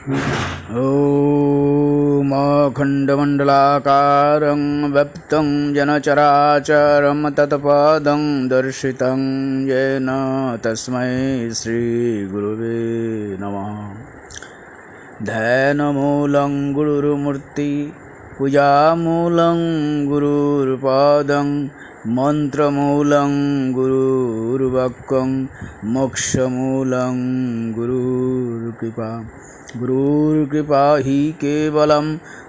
ॐ अखण्डमण्डलाकारं व्याप्तं जनचराचरं तत्पदं दर्शितं येन तस्मै श्रीगुरुवे नमः। ध्यानमूलं गुरुर्मूर्ति पूजामूलं गुरुर्पादं मन्त्रमूलं गुरुर्वाक्यं मोक्षमूलं गुरुर्कृपा। गुरुर्कृपा हि केवलं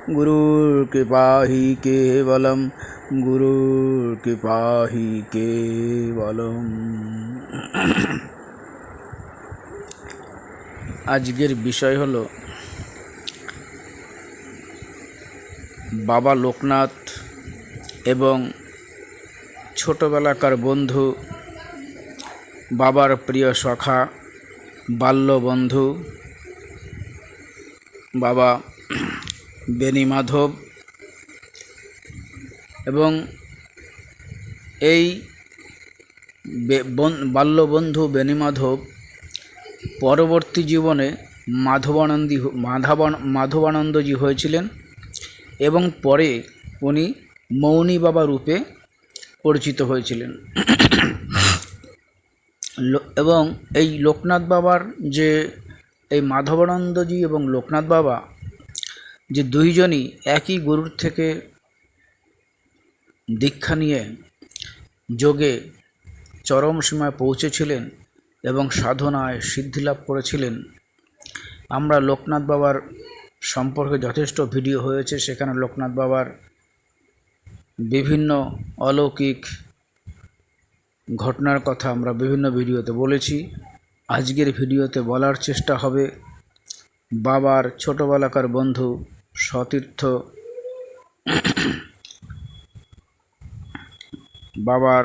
गुरुर्कृपा हि केवलं गुरुर्कृपा हि केवलम्। আজকের বিষয় হলো বাবা লোকনাথ এবং ছোটবেলাকার বন্ধু, বাবার প্রিয় সখা, বাল্যবন্ধু বাবা বেণীমাধব এবং এই বাল্যবন্ধু বেণীমাধব পরবর্তী জীবনে মাধবানন্দজি হয়েছিলেন এবং পরে উনি মৌনী বাবা রূপে পরিচিত হয়েছিলেন। এবং এই লোকনাথ বাবার যে এই মাধবানন্দজি এবং লোকনাথ বাবা যে দুইজনই একই গুরুর থেকে দীক্ষা নিয়ে যোগে চরম সীমায় পৌঁছেছিলেন এবং সাধনায় সিদ্ধিলাভ করেছিলেন। আমরা লোকনাথ বাবার সম্পর্কে যথেষ্ট ভিডিও হয়েছে, সেখানে লোকনাথ বাবার বিভিন্ন অলৌকিক ঘটনার কথা আমরা বিভিন্ন ভিডিওতে বলেছি। আজকের ভিডিওতে বলার চেষ্টা হবে বাবার ছোটবেলাকার বন্ধু সতীর্থ, বাবার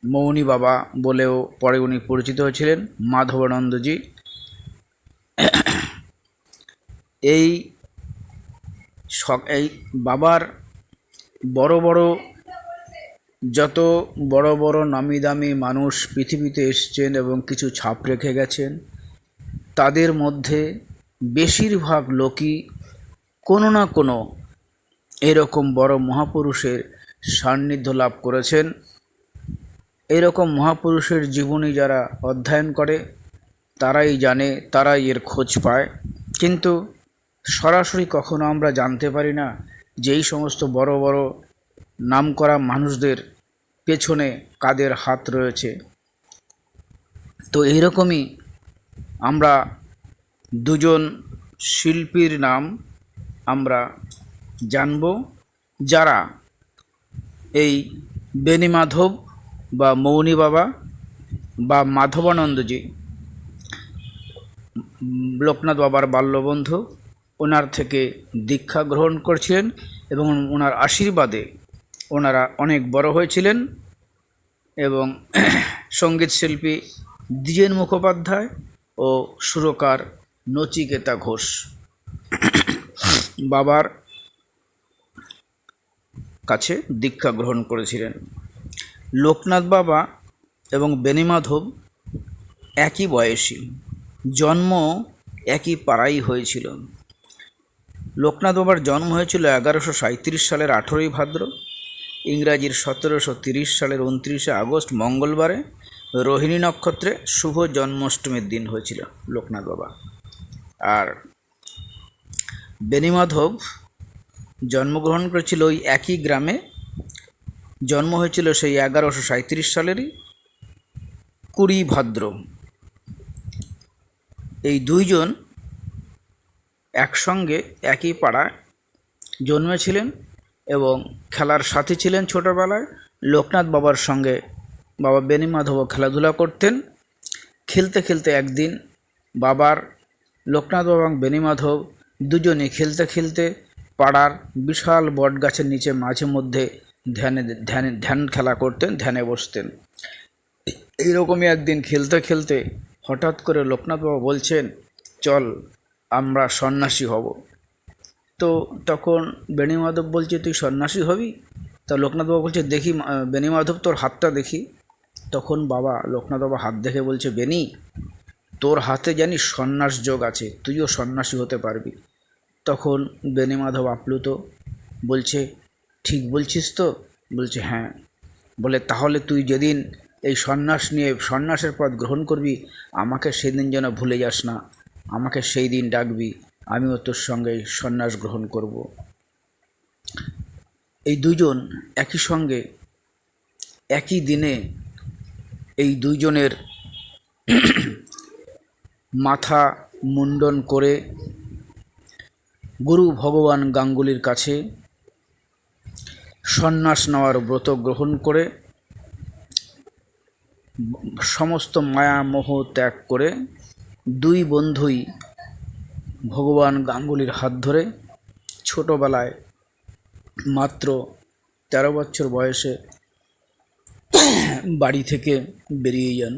মৌনী বাবা বলেও পরে উনি পরিচিত হয়েছিলেন, মাধবানন্দজি। এই বাবার বড় বড় যত বড় বড় নামি দামি মানুষ পৃথিবীতে এসছেন এবং কিছু ছাপ রেখে গেছেন, তাদের মধ্যে বেশিরভাগ লোকই কোনো না কোনো এরকম বড় মহাপুরুষের সান্নিধ্য লাভ করেছেন। এরকম মহাপুরুষের জীবনী যারা অধ্যয়ন করে তারাই জানে, তারাই এর খোঁজ পায়। কিন্তু সরাসরি কখনো আমরা জানতে পারি না যে এই সমস্ত বড় বড় নামকরা মানুষদের পেছনে কাদের হাত রয়েছে। তো এইরকমই আমরা দুজন শিল্পীর নাম আমরা জানব, যারা এই বেণীমাধব বা মৌনী বাবা বা মাধবানন্দজি, লোকনাথ বাবার বাল্যবন্ধু, ওনার থেকে দীক্ষা গ্রহণ করছিলেন এবং ওনার আশীর্বাদে ওনারা অনেক বড় হয়েছিলেন। এবং সঙ্গীত শিল্পী দ্বিজেন মুখোপাধ্যায় ও সুরকার নচিকেতা ঘোষ বাবার কাছে দীক্ষা গ্রহণ করেছিলেন। লোকনাথ বাবা এবং বেণীমাধব একই বয়সী, জন্ম একই পাড়াই হয়েছিল। লোকনাথ বাবার জন্ম হয়েছিল 1137 সালের 18ই ভাদ্র, ইংরাজির 1730 সালের 29শে আগস্ট মঙ্গলবারে রোহিণী নক্ষত্রে শুভ জন্মাষ্টমীর দিন হয়েছিল লোকনাথ বাবা। আর বেণীমাধব জন্মগ্রহণ করেছিল ওই একই গ্রামে, জন্ম হয়েছিল সেই 1137 সালেরই 20 ভাদ্র। এই দুইজন একসঙ্গে একই পাড়ায় জন্মেছিলেন এবং খেলার সাথী ছিলেন ছোটোবেলায়। লোকনাথ বাবার সঙ্গে বাবা বেণীমাধবও খেলাধুলা করতেন। খেলতে খেলতে একদিন বাবার লোকনাথ বাবা এবং বেণীমাধব দুজনে খেলতে খেলতে পাড়ার বিশাল বট গাছের নিচে মাঝে মধ্যে ধ্যান খেলা করতেন, ধ্যানে বসতেন। এইরকমই একদিন খেলতে খেলতে হঠাৎ করে লোকনাথ বাবা বলছেন, চল আমরা সন্ন্যাসী হব। তো তখন বেণীমাধব বলছে, তুই সন্ন্যাসী হবি? তা লোকনাথ বাবা বলছে, দেখি বেণীমাধব তোর হাতটা দেখি। তখন বাবা লোকনাথ বাবা হাত দেখে বলছে, বেণী তোর হাতে জানি সন্ন্যাস যোগ আছে, তুইও সন্ন্যাসী হতে পারবি। তখন বেণীমাধব আপ্লুত, বলছে ঠিক বলছিস তো? বলছে হ্যাঁ। বলে তাহলে তুই যেদিন এই সন্ন্যাস নিয়ে সন্ন্যাসের পথ গ্রহণ করবি, আমাকে সেদিন যেন ভুলে যাস না, আমাকে সেই দিন ডাকবি, আমিও তোর সঙ্গে সন্ন্যাস গ্রহণ করব। এই দুজন একই সঙ্গে একই দিনে এই দুইজনের মাথা মুন্ডন করে গুরু ভগবান গাঙ্গুলির কাছে সন্ন্যাস নেওয়ার ব্রত গ্রহণ করে সমস্ত মায়া মোহ ত্যাগ করে দুই বন্ধুই ভগবান গাঙ্গুলির হাত ধরে ছোটোবেলায় মাত্র 13 বছর বয়সে বাড়ি থেকে বেরিয়ে যান।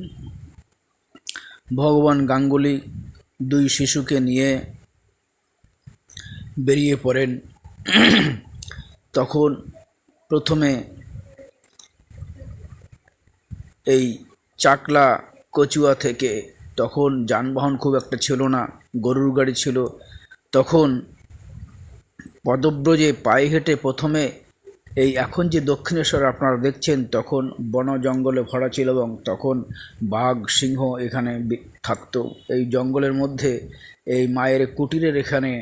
ভগবান গাঙ্গুলি দুই শিশুকে নিয়ে বেরিয়ে পড়েন। তখন প্রথমে এই চাকলা কচুয়া থেকে, তখন যানবাহন খুব একটা ছিল না, গরুর গাড়ি ছিল। তখন পদব্রজে পায়ে হেঁটে প্রথমে এই এখন যে দক্ষিণেশ্বর আপনারা দেখছেন, তখন বন জঙ্গলে ভরা ছিল এবং তখন বাঘ সিংহ এখানে থাকতো। এই জঙ্গলের মধ্যে এই মায়ের কুটিরের এখানে,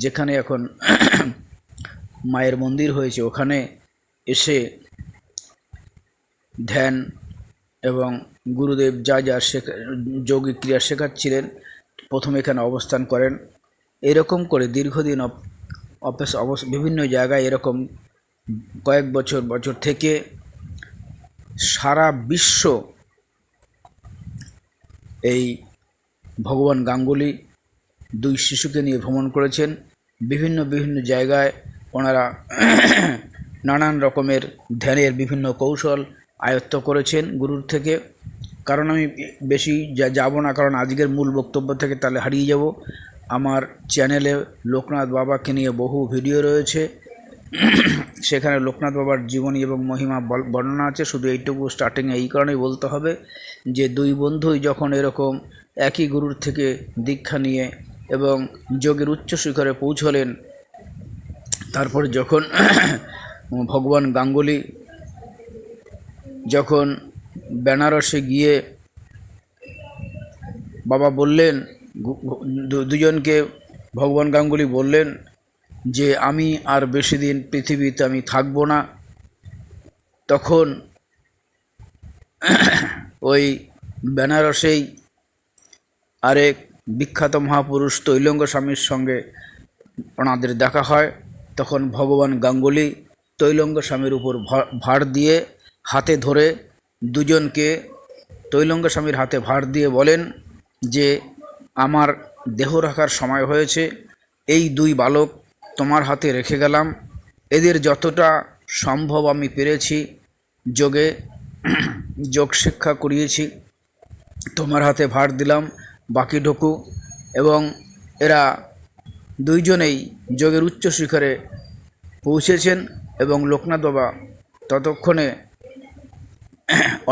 যেখানে এখন মায়ের মন্দির হয়েছে, ওখানে এসে ধ্যান এবং গুরুদেব যা যা যোগী ক্রিয়া শেখাচ্ছিলেন, প্রথমে এখানে অবস্থান করেন। এরকম করে দীর্ঘদিন বিভিন্ন জায়গায় এরকম কয়েক বছর থেকে সারা বিশ্ব এই ভগবান গাঙ্গুলি দুই শিশুকে নিয়ে ভ্রমণ করেছেন। বিভিন্ন জায়গায় ওনারা নানান রকমের ধ্যানের বিভিন্ন কৌশল আয়ত্ত করেছেন গুরুর থেকে। কারণ আমি বেশি যাব না, কারণ আজকের মূল বক্তব্য থেকে তাহলে হারিয়ে যাব। আমার চ্যানেলে লোকনাথ বাবাকে নিয়ে বহু ভিডিও রয়েছে, সেখানে লোকনাথ বাবার জীবনী এবং মহিমা বর্ণনা আছে। শুধু এইটুকু স্টার্টিংয়ে এই কারণেই বলতে হবে যে দুই বন্ধুই যখন এরকম একই গুরুর থেকে দীক্ষা নিয়ে এবং যোগের উচ্চ শিখরে পৌঁছলেন, তারপরে যখন ভগবান গাঙ্গুলি যখন বেনারসে গিয়ে বাবা বললেন, দুজনকে ভগবান গাঙ্গুলি বললেন যে আমি আর বেশি দিন পৃথিবীতে আমি থাকবো না, তখন ওই বেনারসেই আরেক বিখ্যাত মহাপুরুষ তৈলঙ্গ স্বামীর সঙ্গে ওনাদের দেখা হয়। তখন ভগবান গাঙ্গুলি তৈলঙ্গ স্বামীর উপর ভার দিয়ে হাতে ধরে দুজনকে তৈলঙ্গ স্বামীর হাতে ভার দিয়ে বলেন যে আমার দেহ রাখার সময় হয়েছে, এই দুই বালক তোমার হাতে রেখে গেলাম, এদের যতটা সম্ভব আমি পেরেছি যোগ শিক্ষা করিয়েছি, তোমার হাতে ভার দিলাম, বাকি ঢুকু। এবং এরা দুইজনেই যোগের উচ্চ শিখরে পৌঁছেছেন এবং লোকনাথ বাবা ততক্ষণে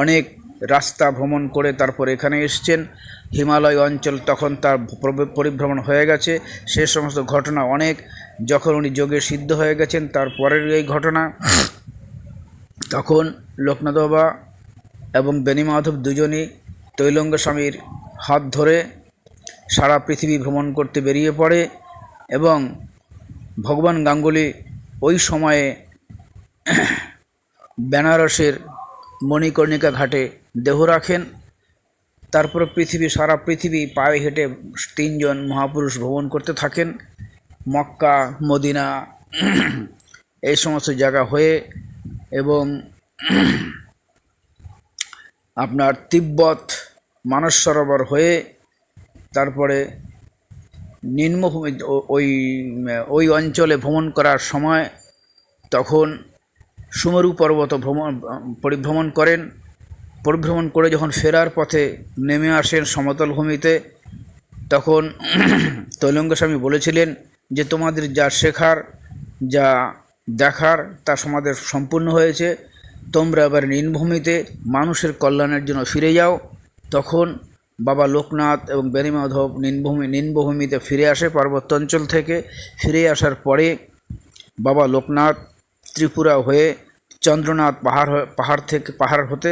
অনেক রাস্তা ভ্রমণ করে তারপর এখানে এসছেন। হিমালয় অঞ্চল তখন তার পরিভ্রমণ হয়ে গেছে। সে সমস্ত ঘটনা অনেক, যখন উনি যোগে সিদ্ধ হয়ে গেছেন তারপরের এই ঘটনা। তখন লোকনাথ বাবা এবং বেণীমাধব দুজনই তৈলঙ্গ স্বামীর হাত ধরে সারা পৃথিবী ভ্রমণ করতে বেরিয়ে পড়ে এবং ভগবান গাঙ্গুলি ওই সময়ে বেনারসের মণিকর্ণিকা ঘাটে দেহ রাখেন। তারপর সারা পৃথিবী পায়ে হেঁটে তিনজন মহাপুরুষ ভ্রমণ করতে থাকেন, মক্কা, মদিনা এই সমস্ত জায়গা হয়ে এবং আপনার তিব্বত, মানস সরোবর হয়ে তারপরে নিম্নভূমি ওই অঞ্চলে ভ্রমণ করার সময় তখন সুমেরু পর্বত পরিভ্রমণ করেন। পরিভ্রমণ করে যখন ফেরার পথে নেমে আসেন সমতল ভূমিতে, তখন তৈলঙ্গ স্বামী বলেছিলেন যে তোমাদের যা শেখার, যা দেখার তা সমাদের সম্পূর্ণ হয়েছে, তোমরা এবার নিম্নভূমিতে মানুষের কল্যাণের জন্য ফিরে যাও। তখন বাবা লোকনাথ এবং বেণীমাধব নিম্নভূমিতে ফিরে আসে। পার্বত্য অঞ্চল থেকে ফিরে আসার পরে বাবা লোকনাথ ত্রিপুরা হয়ে চন্দ্রনাথ পাহাড় হতে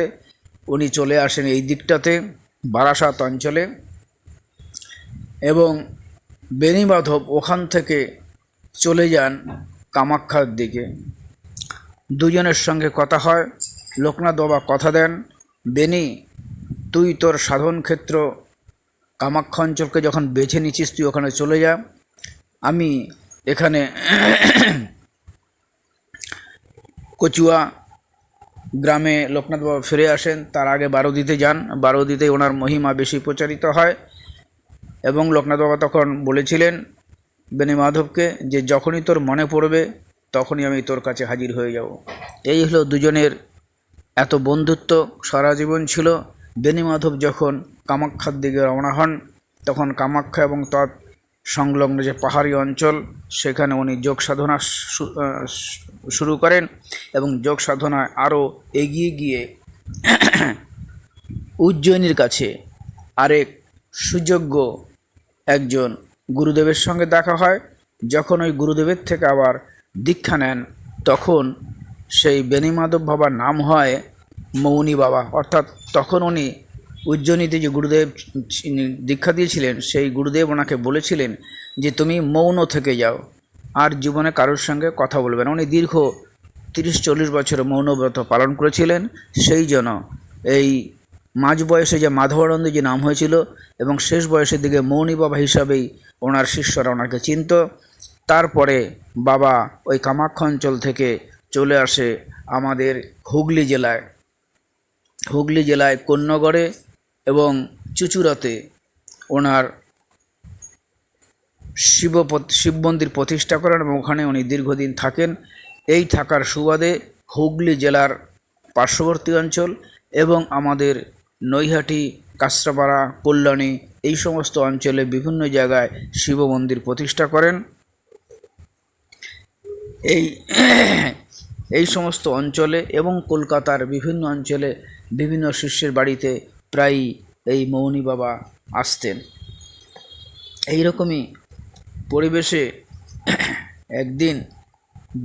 উনি চলে আসেন এই দিকটাতে বারাসাত অঞ্চলে, এবং বেণীমাধব ওখান থেকে চলে যান কামাখ্যার দিকে। দুজনের সঙ্গে কথা হয়। লোকনাথ বাবা কথা দেন, বেণী, তুই তোর সাধন ক্ষেত্র কামাখ্যা অঞ্চলকে যখন বেছে নিচ্ছিস তুই ওখানে চলে যা, আমি এখানে কচুয়া গ্রামে লোকনাথ বাবা ফিরে আসেন। তার আগে বারোদিতে যান, বারোদিতে ওনার মহিমা বেশি প্রচারিত হয়। এবং লোকনাথ বাবা তখন বলেছিলেন বেণীমাধবকে যে যখনই তোর মনে পড়বে তখনই আমি তোর কাছে হাজির হয়ে যাব। এই হলো দুজনের এত বন্ধুত্ব সারা জীবন ছিল। বেণীমাধব যখন কামাখ্যার দিকে রওনা হন তখন কামাখ্যা এবং তৎ সংলগ্ন যে পাহাড়ি অঞ্চল সেখানে উনি যোগ সাধনা শুরু করেন, এবং যোগ সাধনায় আরও এগিয়ে গিয়ে উজ্জয়িনীর কাছে আরেক সুযোগ্য একজন গুরুদেবের সঙ্গে দেখা হয়। যখন ওই গুরুদেবের থেকে আবার দীক্ষা নেন তখন সেই বেণীমাধব বাবার নাম হয় মৌনী বাবা। অর্থাৎ তখন উনি উজ্জয়িনীতে যে গুরুদেব দীক্ষা দিয়েছিলেন সেই গুরুদেব ওনাকে বলেছিলেন যে তুমি মৌন থেকে যাও, আর জীবনে কারোর সঙ্গে কথা বলবে না। উনি দীর্ঘ 30-40 বছর মৌনব্রত পালন করেছিলেন। সেই জন্য এই মাঝ বয়সে যে মাধবানন্দ যে নাম হয়েছিল, এবং শেষ বয়সের দিকে মৌনী বাবা হিসাবেই ওনার শিষ্যরা ওনাকে চিনত। তারপরে বাবা ওই কামাখ্যা অঞ্চল থেকে চলে আসে আমাদের হুগলি জেলায় কোন্নগরে এবং চুচুড়াতে ওনার শিব মন্দির প্রতিষ্ঠা করেন, এবং ওখানে উনি দীর্ঘদিন থাকেন। এই থাকার সুবাদে হুগলি জেলার পার্শ্ববর্তী অঞ্চল এবং আমাদের নৈহাটি, কাঁচরাপাড়া, কল্যাণী এই সমস্ত অঞ্চলে বিভিন্ন জায়গায় শিব মন্দির প্রতিষ্ঠা করেন। এই সমস্ত অঞ্চলে এবং কলকাতার বিভিন্ন অঞ্চলে বিভিন্ন শিষ্যের বাড়িতে প্রায়ই এই মৌনী বাবা আসতেন। এই রকমই পরিবেশে একদিন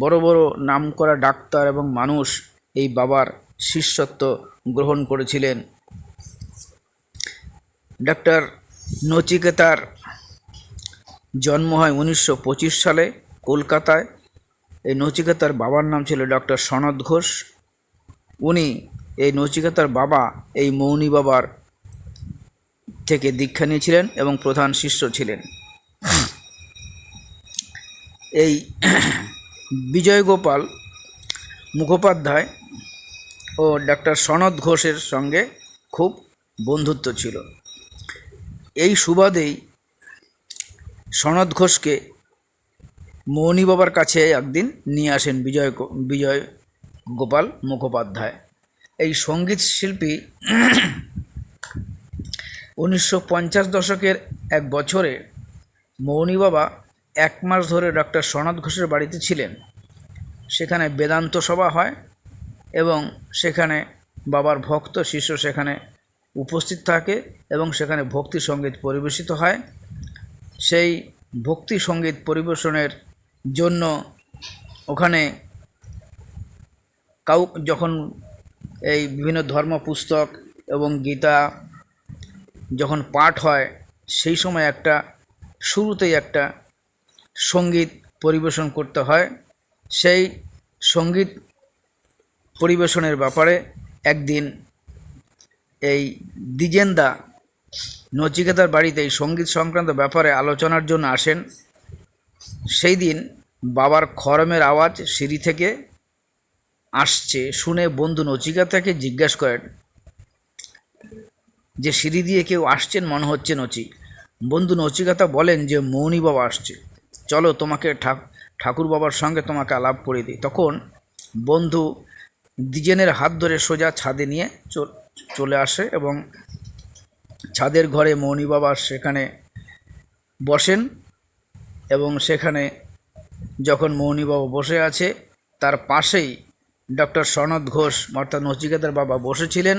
বড় বড় নামকরা ডাক্তার এবং মানুষ এই বাবার শিষ্যত্ব গ্রহণ করেছিলেন। ডাক্তার নচিকেতার জন্ম হয় 1925 সালে কলকাতায়। এই নচিকেতার বাবার নাম ছিল ডক্টর সনৎ ঘোষ। উনি এই নচিকেতার বাবা এই মৌনী বাবার থেকে দীক্ষা নিয়েছিলেন এবং প্রধান শিষ্য ছিলেন। এই বিজয়গোপাল মুখোপাধ্যায় ও ডক্টর সনৎ ঘোষের সঙ্গে খুব বন্ধুত্ব ছিল। এই সুবাদেই সনৎ ঘোষকে মৌনী বাবার কাছে একদিন নিয়ে আসেন বিজয় গোপাল মুখোপাধ্যায়। এই সঙ্গীত শিল্পী 1950 দশকের এক বছরে মৌনী বাবা 1 মাস ধরে ডক্টর সনৎ ঘোষের বাড়িতে ছিলেন। সেখানে বেদান্ত সভা হয় এবং সেখানে বাবার ভক্ত শিষ্য সেখানে উপস্থিত থাকে এবং সেখানে ভক্তি সঙ্গীত পরিবেশিত হয়। সেই ভক্তি সঙ্গীত পরিবেশনের জন্য ওখানে যখন এই বিভিন্ন ধর্ম পুস্তক এবং গীতা যখন পাঠ হয় সেই সময় শুরুতেই একটা সঙ্গীত পরিবেশন করতে হয়। সেই সঙ্গীত পরিবেশনের ব্যাপারে একদিন এই দ্বিজেনদা নচিকেতার বাড়িতে এই সঙ্গীত সংক্রান্ত ব্যাপারে আলোচনার জন্য আসেন। সেই দিন বাবার খড়মের আওয়াজ সিঁড়ি থেকে আসছে শুনে বন্ধু নচিকেতাকে জিজ্ঞাসা করেন যে সিঁড়ি দিয়ে কেউ আসছেন মনে হচ্ছে নচি। বন্ধু নচিকেতা বলেন যে মৌনী বাবা আসছে, চলো তোমাকে ঠাকুর বাবার সঙ্গে তোমাকে আলাপ করে দিই। তখন বন্ধু দ্বিজেনের হাত ধরে সোজা ছাদে নিয়ে চলে আসে এবং ছাদের ঘরে মৌনী বাবা সেখানে বসেন, এবং সেখানে যখন মৌনী বাবা বসে আছে তার পাশেই ডক্টর সনৎ ঘোষ অর্থাৎ নচিকেতার বাবা বসেছিলেন।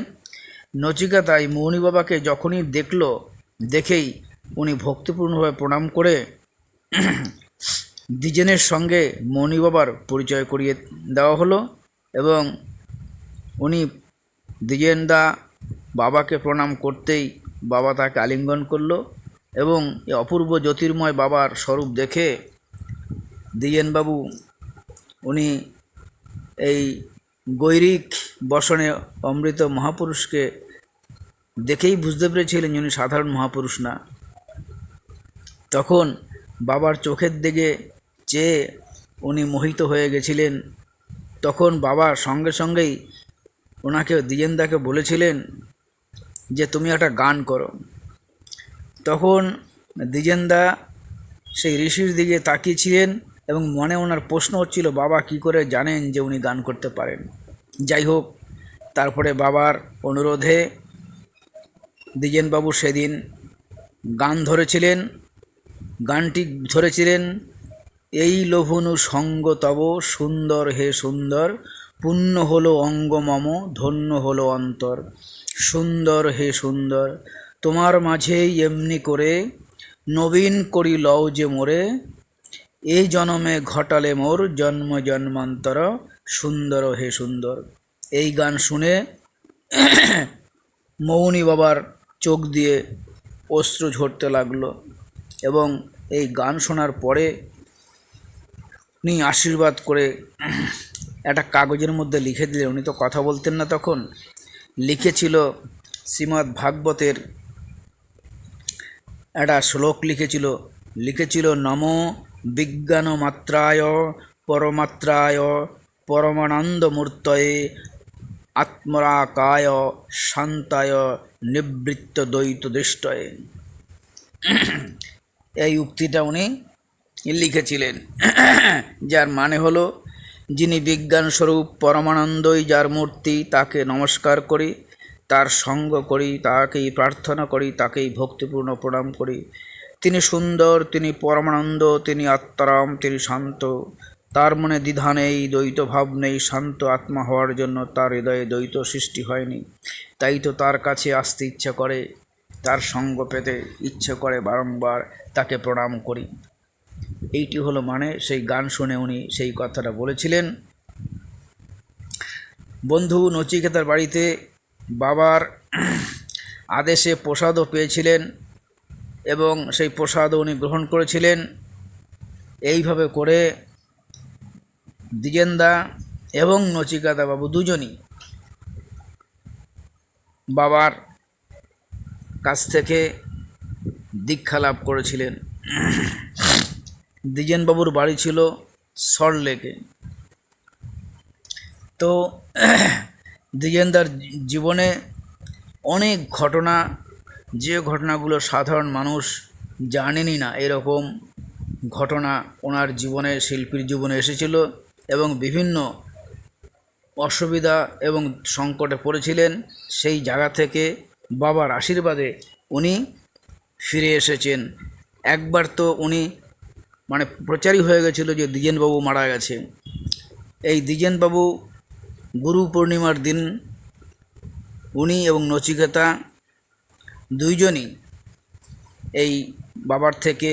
নচিকেতা এই মৌনী বাবাকে যখনই দেখেই উনি ভক্তিপূর্ণভাবে প্রণাম করে দ্বিজেনের সঙ্গে মৌনী বাবার পরিচয় করিয়ে দেওয়া হলো এবং উনি দ্বিজেনদা বাবাকে প্রণাম করতেই বাবা তাকে আলিঙ্গন করলো এবং এই অপূর্ব জ্যোতির্ময় বাবার স্বরূপ দেখে দ্বিজেনবাবু উনি এই গৈরিক বসনে অমৃত মহাপুরুষকে দেখেই বুঝতে পেরেছিলেন উনি সাধারণ মহাপুরুষ না। তখন বাবার চোখের দিকে চেয়ে উনি মোহিত হয়ে গেছিলেন। তখন বাবা সঙ্গে সঙ্গেই ওনাকে দ্বিজেনদাকে বলেছিলেন যে তুমি একটা গান করো। তখন দ্বিজেনদা সেই ঋষির দিকে তাকিয়েছিলেন এবং মনে ওনার প্রশ্ন হচ্ছিল বাবা কি করে জানেন যে উনি গান করতে পারেন। যাই হোক, তারপরে বাবার অনুরোধে দ্বিজেনবাবু সেদিন গান ধরেছিলেন। গানটি ধরেছিলেন, এই লোভনু সঙ্গ তব সুন্দর হে সুন্দর, পুণ্য হলো অঙ্গ মম ধন্য হলো অন্তর। সুন্দর হে সুন্দর, তোমার মাঝেই এমনি করে নবীন করি লও যে মোরে, এই জনমে ঘটালে মোর জন্ম জন্মান্তর। সুন্দর হে সুন্দর। এই গান শুনে মৌনী বাবার চোখ দিয়ে অশ্রু ঝরতে লাগলো এবং এই গান শোনার পরে উনি আশীর্বাদ করে একটা কাগজের মধ্যে লিখে দিলেন। উনি তো কথা বলতেন না, তখন লিখেছিল শ্রীমদ্ ভাগবতের একটা শ্লোক লিখেছিল নমো বিজ্ঞান মাত্রায় পরমাত্রায় পরমানন্দমূর্তয়ে আত্মরাকায় শান্তায় নিবৃত্ত দ্বৈত দৃষ্টয়ে। এই উক্তিটা উনি লিখেছিলেন, যার মানে হলো যিনি বিজ্ঞান স্বরূপ পরমানন্দই যার মূর্তি, তাকে নমস্কার করি, তার সঙ্গ করি, তাকেই প্রার্থনা করি, তাকেই ভক্তিপূর্ণ প্রণাম করি। তিনি সুন্দর, তিনি পরমানন্দ, তিনি আত্মারাম, তিনি শান্ত। তার মনে দ্বিধা নেই, দ্বৈত ভাব নেই। শান্ত আত্মা হওয়ার জন্য তার হৃদয়ে দ্বৈত সৃষ্টি হয়নি। তাই তো তার কাছে আসতে ইচ্ছা করে, তার সঙ্গ পেতে ইচ্ছে করে, বারংবার তাকে প্রণাম করি। এইটি হলো মানে। সেই গান শুনে উনি সেই কথাটা বলেছিলেন। বন্ধু নচিকেতার বাড়িতে বাবার আদেশে প্রসাদও পেয়েছিলেন এবং সেই প্রসাদও উনি গ্রহণ করেছিলেন। এইভাবে করে দ্বিজেনদা এবং নচিকেতা বাবু দুজনই বাবার কাছ থেকে দীক্ষা লাভ করেছিলেন। দ্বিজেনবাবুর বাড়ি ছিল সল্টলেকে। তো দ্বিজেনদার জীবনে অনেক ঘটনা, যে ঘটনাগুলো সাধারণ মানুষ জানেনই না, এরকম ঘটনা ওনার জীবনে, শিল্পীর জীবনে এসেছিল এবং বিভিন্ন অসুবিধা এবং সংকটে পড়েছিলেন। সেই জায়গা থেকে বাবার আশীর্বাদে উনি ফিরে এসেছেন। একবার তো উনি মানে প্রচারই হয়ে গেছিল যে দ্বিজেনবাবু মারা গেছে। এই দ্বিজেনবাবু গুরু পূর্ণিমার দিন উনি এবং নচিকেতা দুইজনই এই বাবার থেকে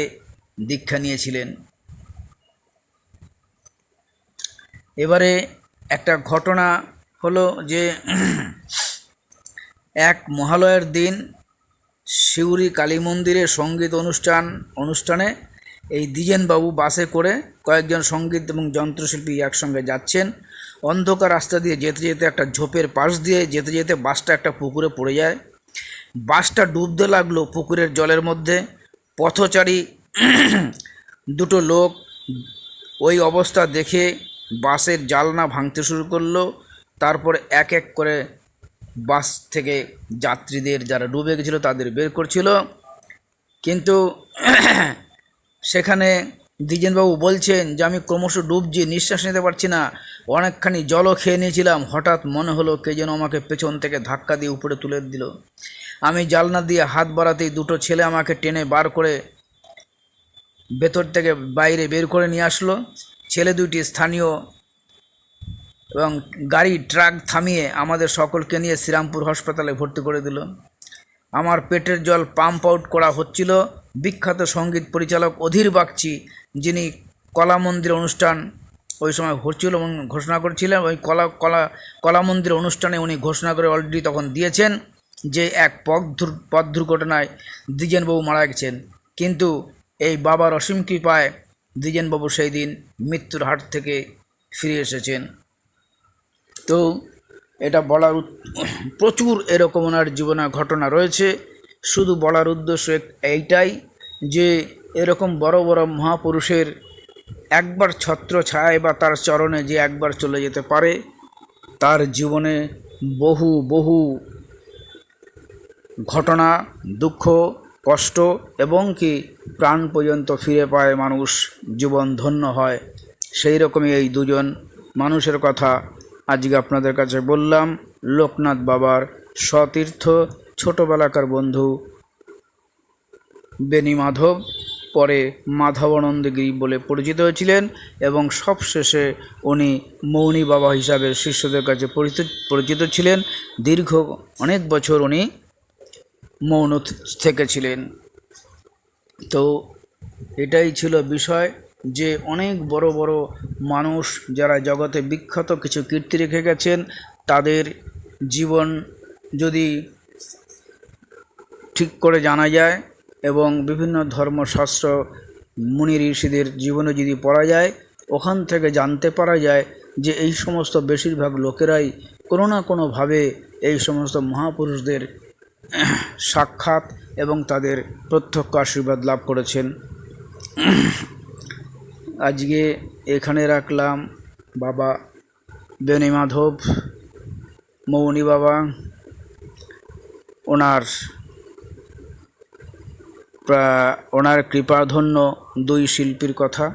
দীক্ষা নিয়েছিলেন। এবারে একটা ঘটনা হলো যে এক মহালয়ার দিন শিউরি কালী মন্দিরে সঙ্গীত অনুষ্ঠানে এই দ্বিজেনবাবু বাসে করে কয়েকজন সঙ্গীত এবং যন্ত্রশিল্পী একসঙ্গে যাচ্ছেন। অন্ধকার রাস্তা দিয়ে যেতে যেতে একটা ঝোপের পাশ দিয়ে যেতে যেতে বাসটা একটা পুকুরে পড়ে যায়। বাসটা ডুবতে লাগলো পুকুরের জলের মধ্যে। পথচারী দুটো লোক ওই অবস্থা দেখে বাসের জানলা ভাঙতে শুরু করলো। তারপরে এক এক করে বাস থেকে যাত্রীদের, যারা ডুবে গেছিলো, তাদের বের করছিল। কিন্তু সেখানে দ্বিজেনবাবু বলছেন যে আমি ক্রমশ ডুবছি, নিঃশ্বাস নিতে পারছি না, অনেকখানি জলও খেয়ে নিয়েছিলাম। হঠাৎ মনে হলো কে যেন আমাকে পেছন থেকে ধাক্কা দিয়ে উপরে তুলে দিল। আমি জানলা দিয়ে হাত বাড়াতেই দুটো ছেলে আমাকে টেনে বার করে ভেতর থেকে বাইরে বের করে নিয়ে আসলো। ছেলে দুইটি স্থানীয় এবং গাড়ি ট্রাক থামিয়ে আমাদের সকলকে নিয়ে শ্রীরামপুর হাসপাতালে ভর্তি করে দিল। আমার পেটের জল পাম্প আউট করা হচ্ছিল। বিখ্যাত সঙ্গীত পরিচালক অধীর বাগচি, যিনি কলা মন্দির অনুষ্ঠান ওই সময় হচ্ছিল এবং ঘোষণা করেছিলেন, ওই কলা মন্দির অনুষ্ঠানে উনি ঘোষণা করে অলরেডি তখন দিয়েছেন যে এক পথ দুর্ঘটনায় দ্বিজেনবাবু মারা গেছেন। কিন্তু এই বাবার অসীম কৃপায় দ্বিজেনবাবু সেই দিন মৃত্যুর হাট থেকে ফিরে এসেছেন। তো এটা বলার প্রচুর এরকম ওনার জীবনে ঘটনা রয়েছে। শুধু বলার উদ্দেশ্য এইটাই যে এরকম বড় বড় মহাপুরুষের একবার ছত্র ছায় বা তার চরণে যে একবার চলে যেতে পারে, তার জীবনে বহু বহু ঘটনা, দুঃখ, কষ্ট এবং কি প্রাণ পর্যন্ত ফিরে পায়, মানুষ জীবন ধন্য হয়। সেই রকমই এই দুজন মানুষের কথা আজকে আপনাদের কাছে বললাম। লোকনাথ বাবার সতীর্থ, ছোটোবেলাকার বন্ধু বেনি মাধব, পরে মাধবানন্দগিরি বলে পরিচিত হয়েছিলেন এবং সবশেষে উনি মৌনী বাবা হিসাবে শিষ্যদের কাছে পরিচিত ছিলেন। দীর্ঘ অনেক বছর উনি মৌন থেকেছিলেন। তো এটাই ছিল বিষয় যে অনেক বড় বড় মানুষ যারা জগতে বিখ্যাত কিছু কীর্তি রেখে গেছেন, তাদের জীবন যদি ঠিক করে জানা যায় এবং বিভিন্ন ধর্মশাস্ত্র মুনি ঋষিদের জীবনে যদি পড়া যায়, ওখান থেকে জানতে পারা যায় যে এই সমস্ত বেশিরভাগ লোকেরাই কোনো না কোনোভাবে এই সমস্ত মহাপুরুষদের সাক্ষাৎ এবং তাদের প্রত্যক্ষ আশীর্বাদ লাভ করেছেন। আজকে এখানে রাখলাম। বাবা বেনি মাধব, মৌনী বাবা, ওনার কৃপাধন্য দুই শিল্পীর কথা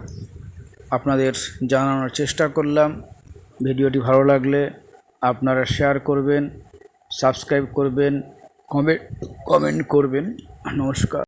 আপনাদের জানানোর চেষ্টা করলাম। ভিডিওটি ভালো লাগলে আপনারা শেয়ার করবেন, সাবস্ক্রাইব করবেন, কমেন্ট করবেন। নমস্কার।